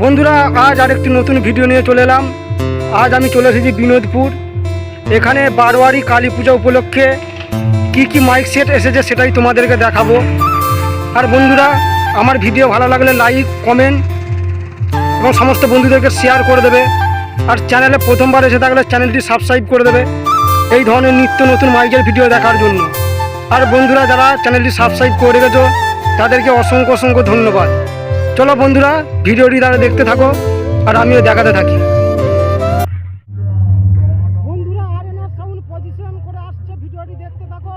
বন্ধুরা, আজ আরেকটি নতুন ভিডিও নিয়ে চলে এলাম। আজ আমি চলে এসেছি বিনোদপুর। এখানে বারোয়ারি কালী পূজা উপলক্ষে কি মাইক সেট এসেছে সেটাই তোমাদেরকে দেখাবো। আর বন্ধুরা, আমার ভিডিও ভালো লাগলে লাইক, কমেন্ট এবং সমস্ত বন্ধুদেরকে শেয়ার করে দেবে। আর চ্যানেলে প্রথমবার এসে থাকলে চ্যানেলটি সাবস্ক্রাইব করে দেবে এই ধরনের নিত্য নতুন মাইকের ভিডিও দেখার জন্য। আর বন্ধুরা, যারা চ্যানেলটি সাবস্ক্রাইব করে রেখেছো তাদেরকে অসংখ্য অসংখ্য ধন্যবাদ। চলো বন্ধুরা, ভিডিওটি তারা দেখতে থাকো আর আমিও দেখাতে থাকি। বন্ধুরা, আরএনআর সাউন্ড পজিশন করে আসছে, ভিডিওটি দেখতে থাকো।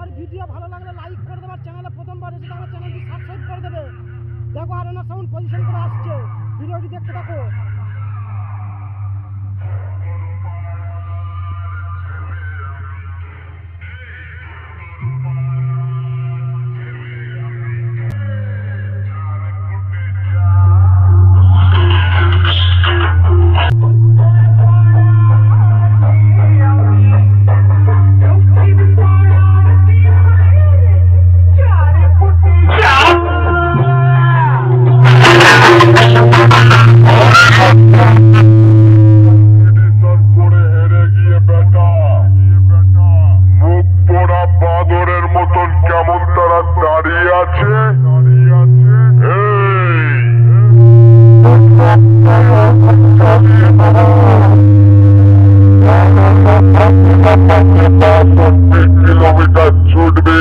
আর ভিডিও ভালো লাগলে লাইক করে দেবে, আর চ্যানেলে প্রথমবার এসে থাকলে চ্যানেলটি সাবস্ক্রাইব করে দেবে। দেখো, আরএনআর সাউন্ড পজিশন করে আসছে, ভিডিওটি দেখতে থাকো। Kilometer should be.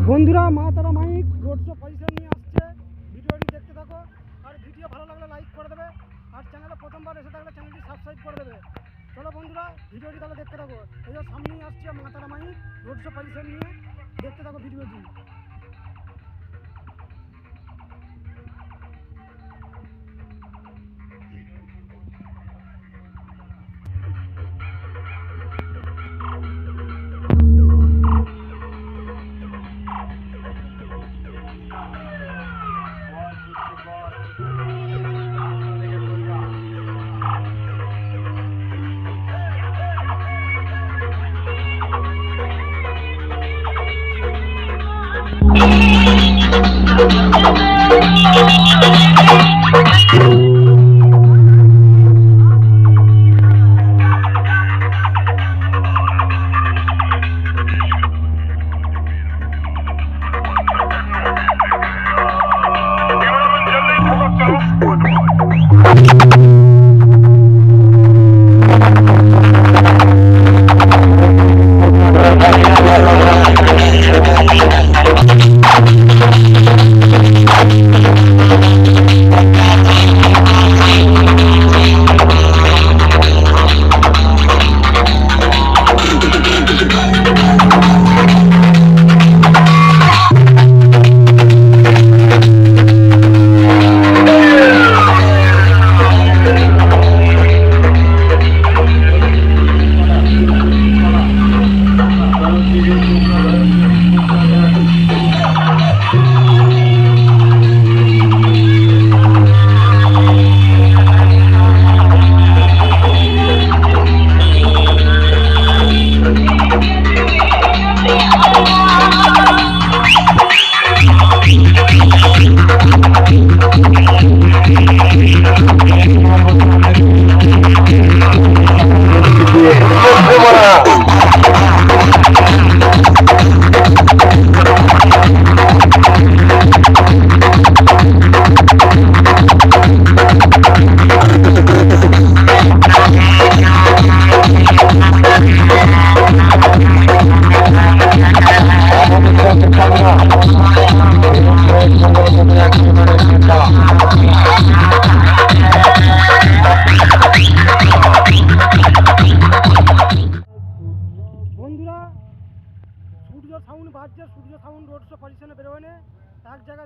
বন্ধুরা, মা তারা মাইক রোড শো পজিশন নিয়ে আসছে, ভিডিওটি দেখতে থাকো। আর ভিডিও ভালো লাগলে লাইক করে দেবে, আর চ্যানেলে প্রথমবার এসে থাকলে চ্যানেলটি সাবস্ক্রাইব করে দেবে। চলো বন্ধুরা, ভিডিওটি তাহলে দেখতে থাকো। এই যে সামনেই আসছে মা তারা মাইক রোড শো পজিশন নিয়ে, দেখতে থাকো ভিডিওটি।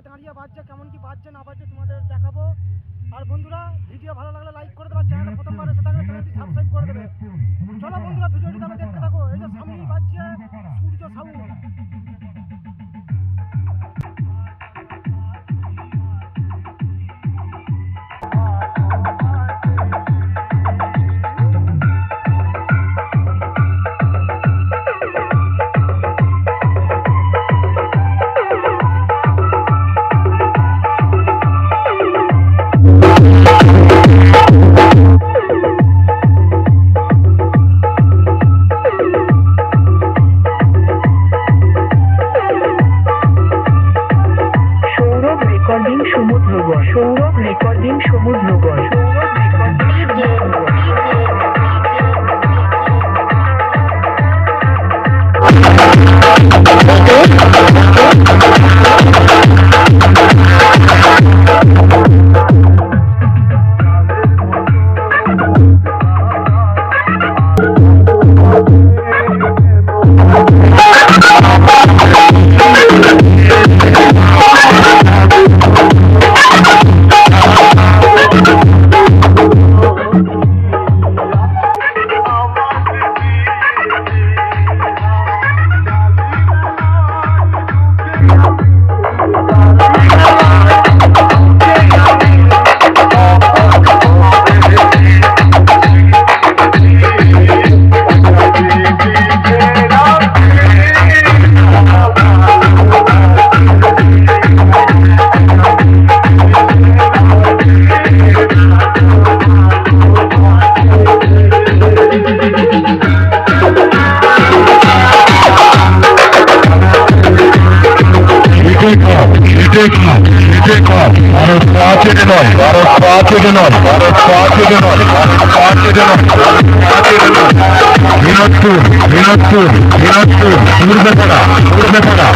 জায়গায় দাঁড়িয়ে বাজছে, কেমন কি বাজছে না বাজছে তোমাদের দেখাবো। আর বন্ধুরা ভিডিও ভালো লাগলে লাইক করে দেবে, চ্যানেলটা প্রথমবার এসে থাকলে চ্যানেলটি সাবস্ক্রাইব করে দেবে। চলো বন্ধুরা ভিডিওটি তাহলে দেখতে থাকো। এই যে সামনেই বাজছে সূর্য সাউন্ড। সৌরভ রেকর্ডিং সমুদ্রগড়। দিনাজপুর, দিনাজপুর, দিনাজপুর, পূর্বেপাড়া, পূর্বেপাড়া।